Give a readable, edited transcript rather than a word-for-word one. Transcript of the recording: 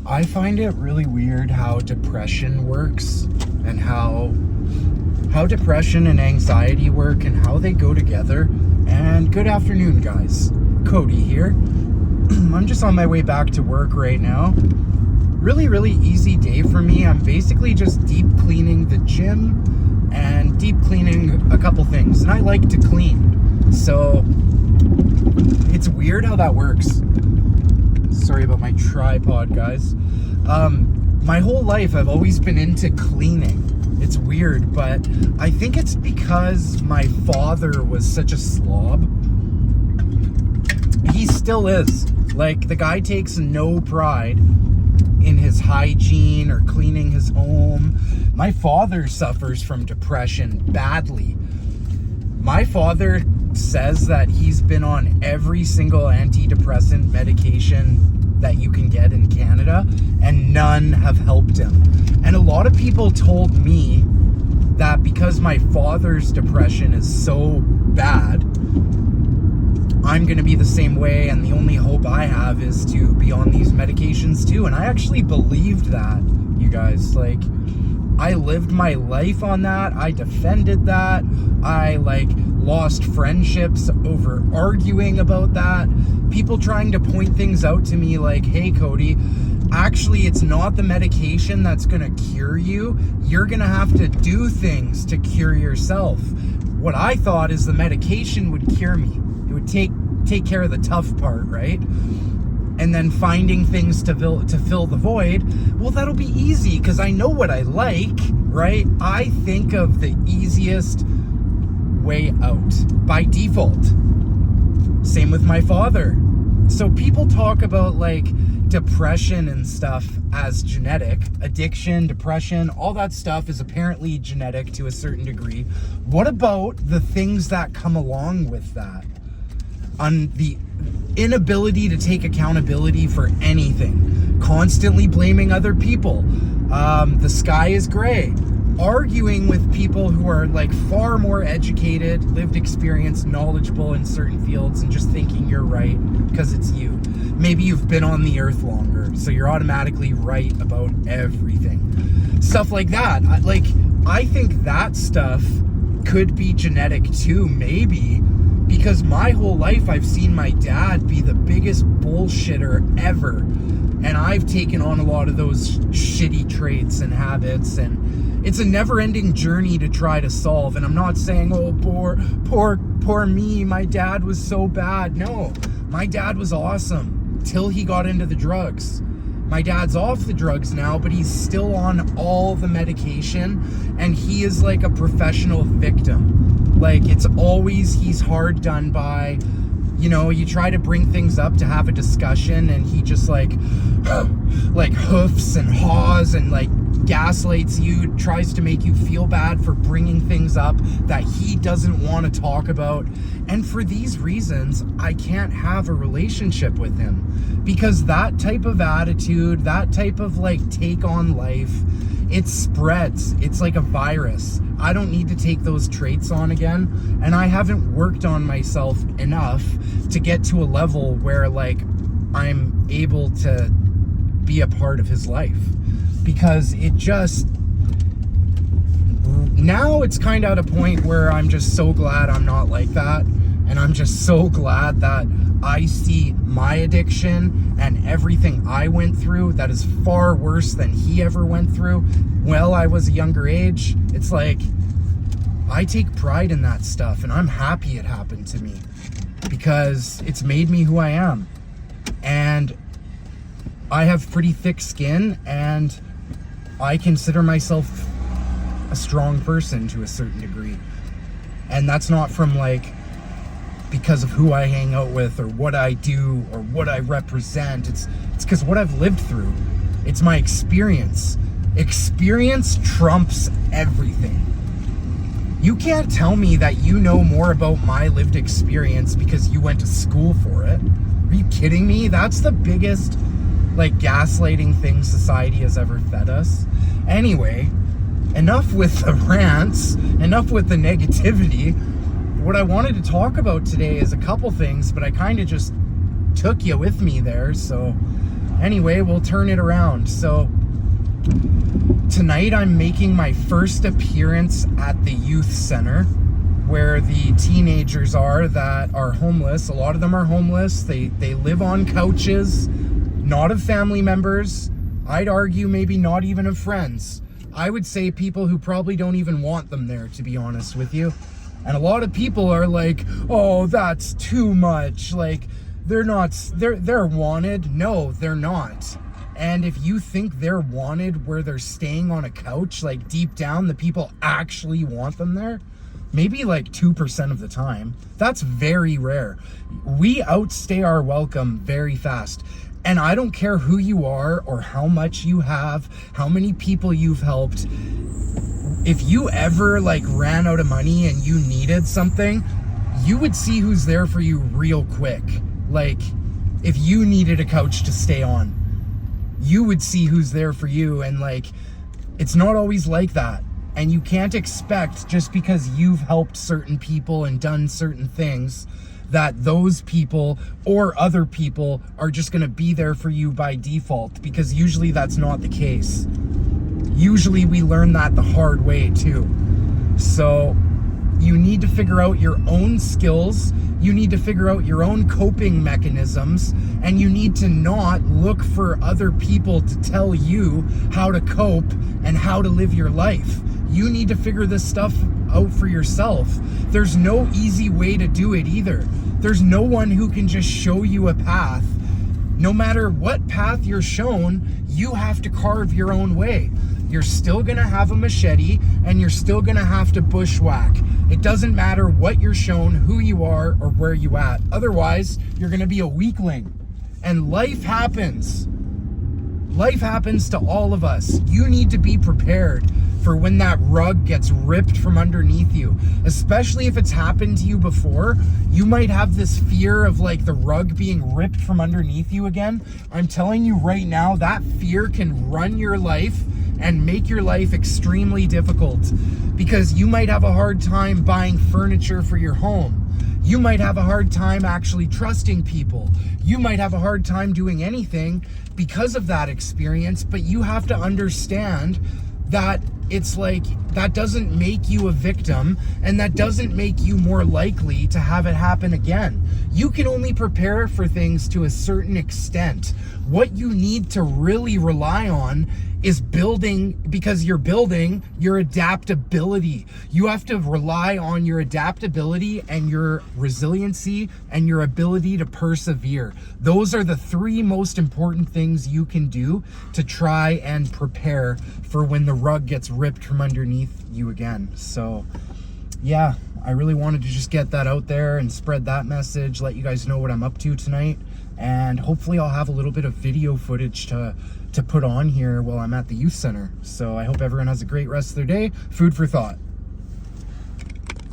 I find it really weird how depression works and how depression and anxiety work and how they go together. And good afternoon, guys. Cody here. I'm just on my way back to work right now. Really easy day for me. I'm basically just deep cleaning the gym and deep cleaning a couple things. And I like to clean. So it's weird how that works. Sorry about my tripod, guys. My whole life I've always been into cleaning. It's weird, but I think it's because my father was such a slob. He still is. Like, the guy takes no pride in his hygiene or cleaning his home. My father suffers from depression badly. My father says that he's been on every single antidepressant medication that you can get in Canada, and none have helped him. And a lot of people told me that because my father's depression is so bad, I'm going to be the same way, and the only hope I have is to be on these medications too. And I actually believed that, you guys. Like, I lived my life on that. I defended that. I lost friendships over arguing about that. People trying to point things out to me like, hey, Cody, actually, it's not the medication that's going to cure you. You're going to have to do things to cure yourself. What I thought is the medication would cure me. It would take care of the tough part, right? And then finding things to fill the void, well, that'll be easy because I know what I like, right? I think of the easiest way out by default. Same with my father. So people talk about depression and stuff as genetic. Addiction, depression, all that stuff is apparently genetic to a certain degree. What about the things that come along with that? On the inability to take accountability for anything, constantly blaming other people, the sky is gray, arguing with people who are far more educated, lived experience, knowledgeable in certain fields, and just thinking you're right because it's you. Maybe you've been on the earth longer, so you're automatically right about everything. Stuff like that. I think that stuff could be genetic too, maybe. Because my whole life I've seen my dad be the biggest bullshitter ever. And I've taken on a lot of those shitty traits and habits. And it's a never-ending journey to try to solve. And I'm not saying, oh, poor me, my dad was so bad. No, my dad was awesome till he got into the drugs. My dad's off the drugs now, but he's still on all the medication. And he is like a professional victim. It's always, he's hard done by. You know, you try to bring things up to have a discussion, and he just hoofs and haws and gaslights you, tries to make you feel bad for bringing things up that he doesn't want to talk about. And for these reasons, I can't have a relationship with him, because that type of attitude, that type of take on life, it spreads. It's like a virus. I don't need to take those traits on again, and I haven't worked on myself enough to get to a level where I'm able to be a part of his life. Because it just, now it's kind of at a point where I'm just so glad I'm not like that. And I'm just so glad that I see my addiction and everything I went through that is far worse than he ever went through. Well, I was a younger age. It's I take pride in that stuff, and I'm happy it happened to me because it's made me who I am. And I have pretty thick skin, and I consider myself a strong person to a certain degree. And that's not from because of who I hang out with or what I do or what I represent. It's because what I've lived through. It's my experience. Experience trumps everything. You can't tell me that you know more about my lived experience because you went to school for it. Are you kidding me? That's the biggest gaslighting thing society has ever fed us. Anyway, enough with the rants, enough with the negativity. What I wanted to talk about today is a couple things, but I kind of just took you with me there. So Anyway, we'll turn it around. So tonight I'm making my first appearance at the youth center where the teenagers are that are homeless. A lot of them are homeless. They live on couches, not of family members. I'd argue maybe not even of friends. I would say people who probably don't even want them there, to be honest with you. And a lot of people are like, oh, that's too much. Like, they're wanted. No, they're not. And if you think they're wanted where they're staying on a couch, like deep down, the people actually want them there, maybe like 2% of the time. That's very rare. We outstay our welcome very fast. And I don't care who you are or how much you have, how many people you've helped. If you ever like ran out of money and you needed something, you would see who's there for you real quick. Like if you needed a couch to stay on, you would see who's there for you. And like, it's not always like that. And you can't expect just because you've helped certain people and done certain things that those people or other people are just going to be there for you by default, because usually that's not the case. Usually we learn that the hard way too. So you need to figure out your own skills, you need to figure out your own coping mechanisms, and you need to not look for other people to tell you how to cope and how to live your life. You need to figure this stuff out for yourself. There's no easy way to do it either. There's no one who can just show you a path. No matter what path you're shown, you have to carve your own way. You're still gonna have a machete and you're still gonna have to bushwhack. It doesn't matter what you're shown, who you are, or where you at. Otherwise, you're gonna be a weakling. And life happens. Life happens to all of us. You need to be prepared for when that rug gets ripped from underneath you. Especially if it's happened to you before, you might have this fear of like the rug being ripped from underneath you again. I'm telling you right now, that fear can run your life and make your life extremely difficult, because you might have a hard time buying furniture for your home. You might have a hard time actually trusting people. You might have a hard time doing anything because of that experience, but you have to understand that it's like, that doesn't make you a victim, and that doesn't make you more likely to have it happen again. You can only prepare for things to a certain extent. What you need to really rely on is building, because you're building your adaptability. You have to rely on your adaptability and your resiliency and your ability to persevere. Those are the three most important things you can do to try and prepare for when the rug gets ripped from underneath you again. So yeah, I really wanted to just get that out there and spread that message, let you guys know what I'm up to tonight. And hopefully I'll have a little bit of video footage to put on here while I'm at the youth center. So I hope everyone has a great rest of their day. Food for thought.